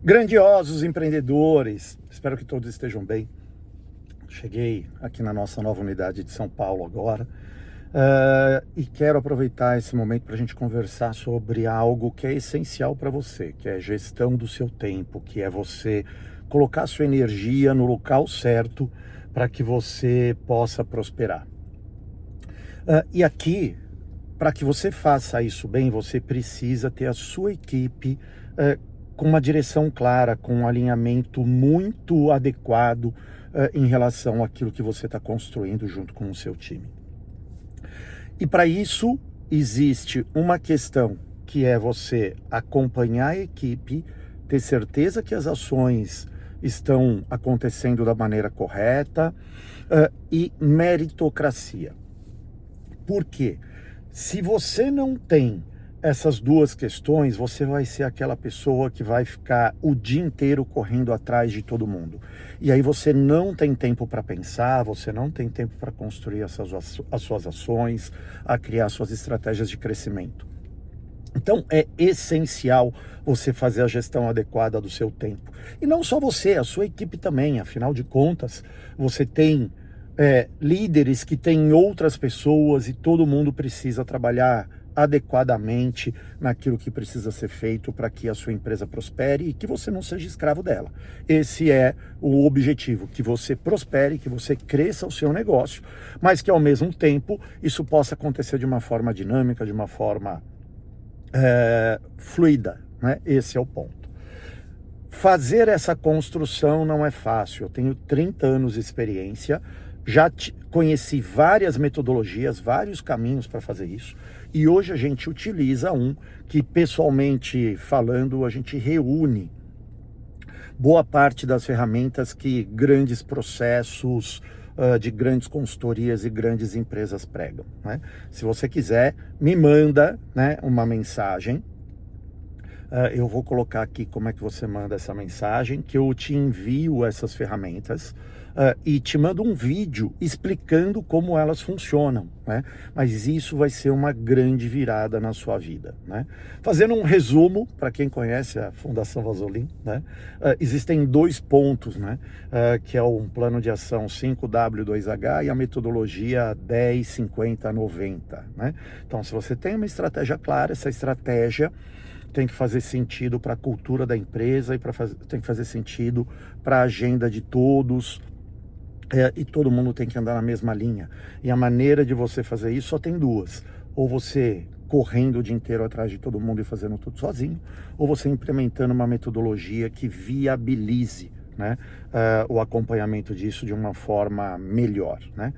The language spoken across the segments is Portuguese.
Grandiosos empreendedores, espero que todos estejam bem. Cheguei aqui na nossa nova unidade de São Paulo agora e quero aproveitar esse momento para a gente conversar sobre algo que é essencial para você, que é gestão do seu tempo, que é você colocar sua energia no local certo para que você possa prosperar. E aqui, para que você faça isso bem, você precisa ter a sua equipe com uma direção clara, com um alinhamento muito adequado em relação àquilo que você está construindo junto com o seu time. E para isso existe uma questão que é você acompanhar a equipe, ter certeza que as ações estão acontecendo da maneira correta e meritocracia. Por quê? Se você não tem essas duas questões, você vai ser aquela pessoa que vai ficar o dia inteiro correndo atrás de todo mundo. E aí você não tem tempo para pensar, você não tem tempo para construir as suas ações, a criar suas estratégias de crescimento. Então é essencial você fazer a gestão adequada do seu tempo. E não só você, a sua equipe também. Afinal de contas, você tem líderes que têm outras pessoas e todo mundo precisa trabalhar adequadamente naquilo que precisa ser feito para que a sua empresa prospere e que você não seja escravo dela. Esse é o objetivo, que você prospere, que você cresça o seu negócio, mas que ao mesmo tempo isso possa acontecer de uma forma dinâmica, de uma forma fluida, né? Esse é o ponto. Fazer essa construção não é fácil. Eu tenho 30 anos de experiência, já conheci várias metodologias, vários caminhos para fazer isso, e hoje a gente utiliza um que, pessoalmente falando, a gente reúne boa parte das ferramentas que grandes processos de grandes consultorias e grandes empresas pregam, né? Se você quiser, me manda, né, uma mensagem. Eu vou colocar aqui como é que você manda essa mensagem, que eu te envio essas ferramentas e te mando um vídeo explicando como elas funcionam, né? Mas isso vai ser uma grande virada na sua vida, né? Fazendo um resumo, para quem conhece a Fundação Vasolim, né? Existem 2 pontos, né? Que é um plano de ação 5W2H e a metodologia 10, 50, 90, né? Então, se você tem uma estratégia clara, essa estratégia tem que fazer sentido para a cultura da empresa e tem que fazer sentido para a agenda de todos, e todo mundo tem que andar na mesma linha. E a maneira de você fazer isso só tem 2. Ou você correndo o dia inteiro atrás de todo mundo e fazendo tudo sozinho, ou você implementando uma metodologia que viabilize, né, o acompanhamento disso de uma forma melhor, né?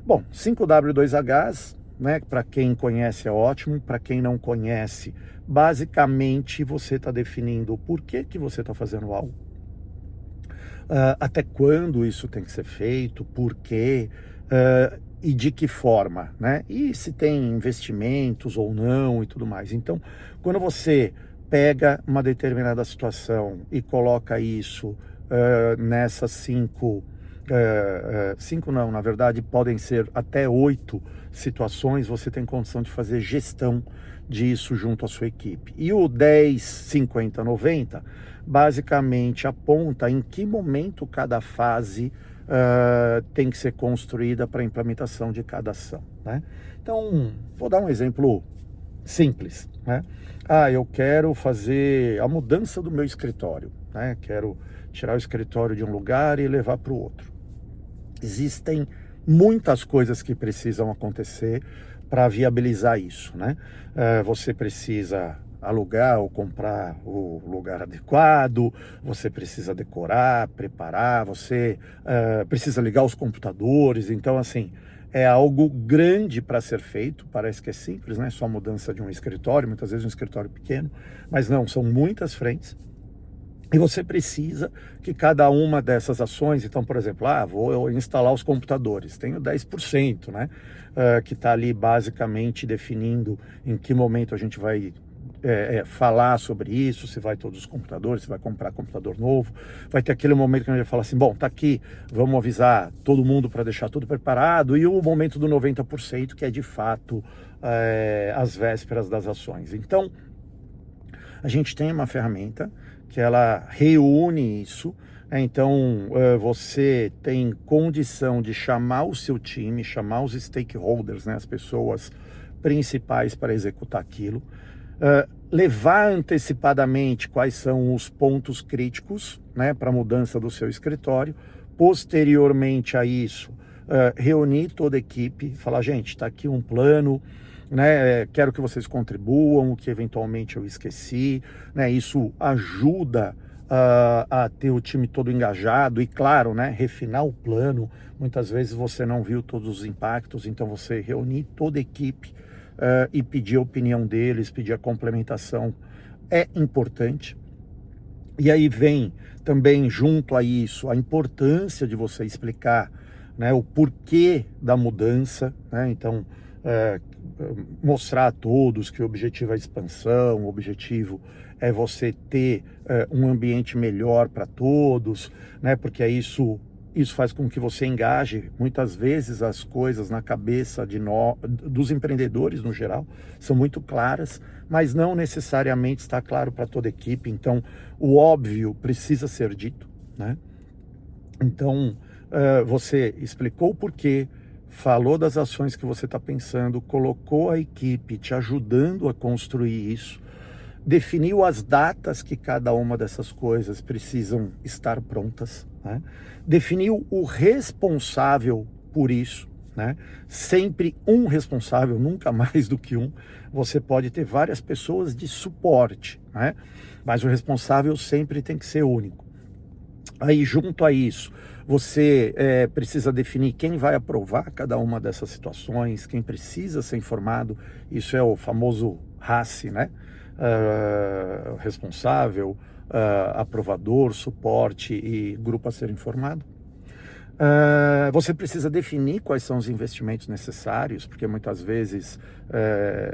Bom, 5W2Hs, né, para quem conhece é ótimo, para quem não conhece, basicamente você está definindo o porquê que você está fazendo algo, até quando isso tem que ser feito, por quê, e de que forma, né? E se tem investimentos ou não e tudo mais. Então, quando você pega uma determinada situação e coloca isso nessas 5 não, na verdade podem ser até 8 situações, você tem condição de fazer gestão disso junto à sua equipe. E o 10, 50, 90 basicamente aponta em que momento cada fase tem que ser construída para a implementação de cada ação, né? Então, vou dar um exemplo simples, né? Eu quero fazer a mudança do meu escritório, né? Quero tirar o escritório de um lugar e levar para o outro. Existem muitas coisas que precisam acontecer para viabilizar isso, né? Você precisa alugar ou comprar o lugar adequado, você precisa decorar, preparar, você precisa ligar os computadores. Então, assim, é algo grande para ser feito. Parece que é simples, né? Só mudança de um escritório, muitas vezes um escritório pequeno, mas não, são muitas frentes. E você precisa que cada uma dessas ações, então, por exemplo, vou instalar os computadores, tenho 10%, né, que está ali basicamente definindo em que momento a gente vai falar sobre isso, se vai todos os computadores, se vai comprar computador novo. Vai ter aquele momento que a gente vai falar assim, bom, tá aqui, vamos avisar todo mundo para deixar tudo preparado, e o momento do 90%, que é de fato as vésperas das ações. Então, a gente tem uma ferramenta que ela reúne isso. Então, você tem condição de chamar o seu time, chamar os stakeholders, né, as pessoas principais para executar aquilo, levar antecipadamente quais são os pontos críticos, né, para a mudança do seu escritório. Posteriormente a isso, reunir toda a equipe, falar, gente, está aqui um plano, né, quero que vocês contribuam, o que eventualmente eu esqueci, né, isso ajuda a ter o time todo engajado e, claro, né, refinar o plano. Muitas vezes você não viu todos os impactos, então você reunir toda a equipe e pedir a opinião deles, pedir a complementação é importante. E aí vem também junto a isso a importância de você explicar, né, o porquê da mudança, né? Então, mostrar a todos que o objetivo é a expansão, o objetivo é você ter um ambiente melhor para todos, né? Porque isso faz com que você engaje. Muitas vezes as coisas na cabeça dos empreendedores no geral são muito claras, mas não necessariamente está claro para toda a equipe. Então, o óbvio precisa ser dito, né? Então, você explicou o porquê, falou das ações que você está pensando, colocou a equipe te ajudando a construir isso, definiu as datas que cada uma dessas coisas precisam estar prontas, né? Definiu o responsável por isso, né? Sempre um responsável, nunca mais do que um. Você pode ter várias pessoas de suporte, né? Mas o responsável sempre tem que ser único. Aí, junto a isso, você precisa definir quem vai aprovar cada uma dessas situações, quem precisa ser informado. Isso é o famoso RACE, né? Responsável, aprovador, suporte e grupo a ser informado. Você precisa definir quais são os investimentos necessários, porque muitas vezes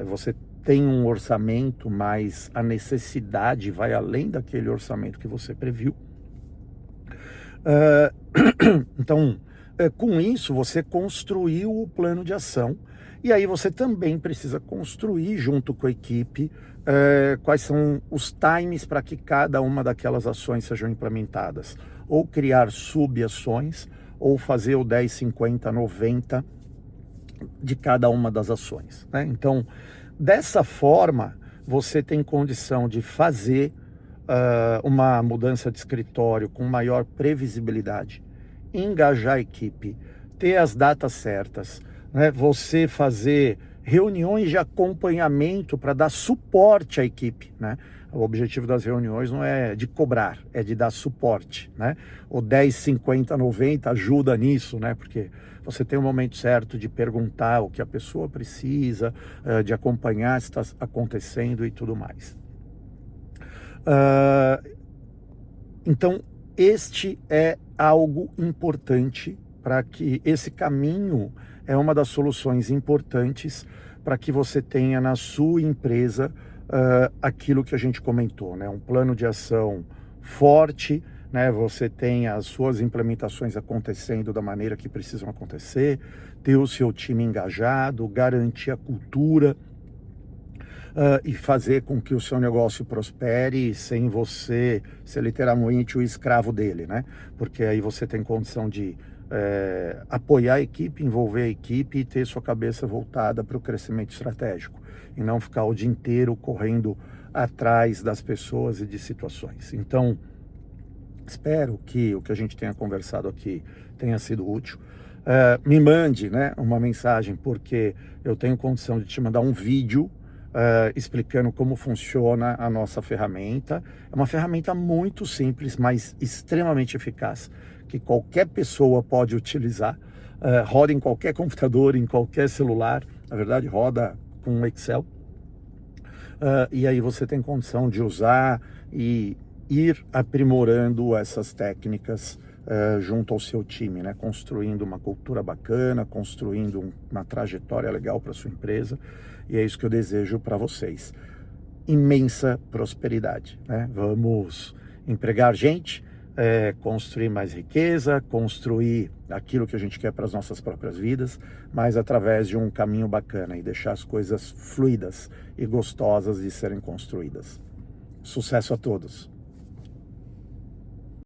você tem um orçamento, mas a necessidade vai além daquele orçamento que você previu. Então, com isso, você construiu o plano de ação, e aí você também precisa construir junto com a equipe quais são os times para que cada uma daquelas ações sejam implementadas, ou criar sub-ações, ou fazer o 10, 50, 90 de cada uma das ações, né? Então, dessa forma, você tem condição de fazer uma mudança de escritório com maior previsibilidade, engajar a equipe, ter as datas certas, né? Você fazer reuniões de acompanhamento para dar suporte à equipe, né? O objetivo das reuniões não é de cobrar, é de dar suporte, né? O 10, 50, 90 ajuda nisso, né? Porque você tem o momento certo de perguntar o que a pessoa precisa, de acompanhar se está acontecendo e tudo mais. Então, este é algo importante para que esse caminho é uma das soluções importantes para que você tenha na sua empresa aquilo que a gente comentou, né? Um plano de ação forte, né? Você tem as suas implementações acontecendo da maneira que precisam acontecer, ter o seu time engajado, garantir a cultura, e fazer com que o seu negócio prospere sem você ser literalmente o escravo dele, né? Porque aí você tem condição de apoiar a equipe, envolver a equipe e ter sua cabeça voltada para o crescimento estratégico e não ficar o dia inteiro correndo atrás das pessoas e de situações. Então, espero que o que a gente tenha conversado aqui tenha sido útil. Me mande, né, uma mensagem, porque eu tenho condição de te mandar um vídeo explicando como funciona a nossa ferramenta. É uma ferramenta muito simples, mas extremamente eficaz, que qualquer pessoa pode utilizar. Roda em qualquer computador, em qualquer celular. Na verdade, roda com Excel. E aí você tem condição de usar e ir aprimorando essas técnicas junto ao seu time, né? Construindo uma cultura bacana, construindo uma trajetória legal para sua empresa. E é isso que eu desejo para vocês. Imensa prosperidade, né? Vamos empregar gente, construir mais riqueza, construir aquilo que a gente quer para as nossas próprias vidas, mas através de um caminho bacana e deixar as coisas fluidas e gostosas de serem construídas. Sucesso a todos!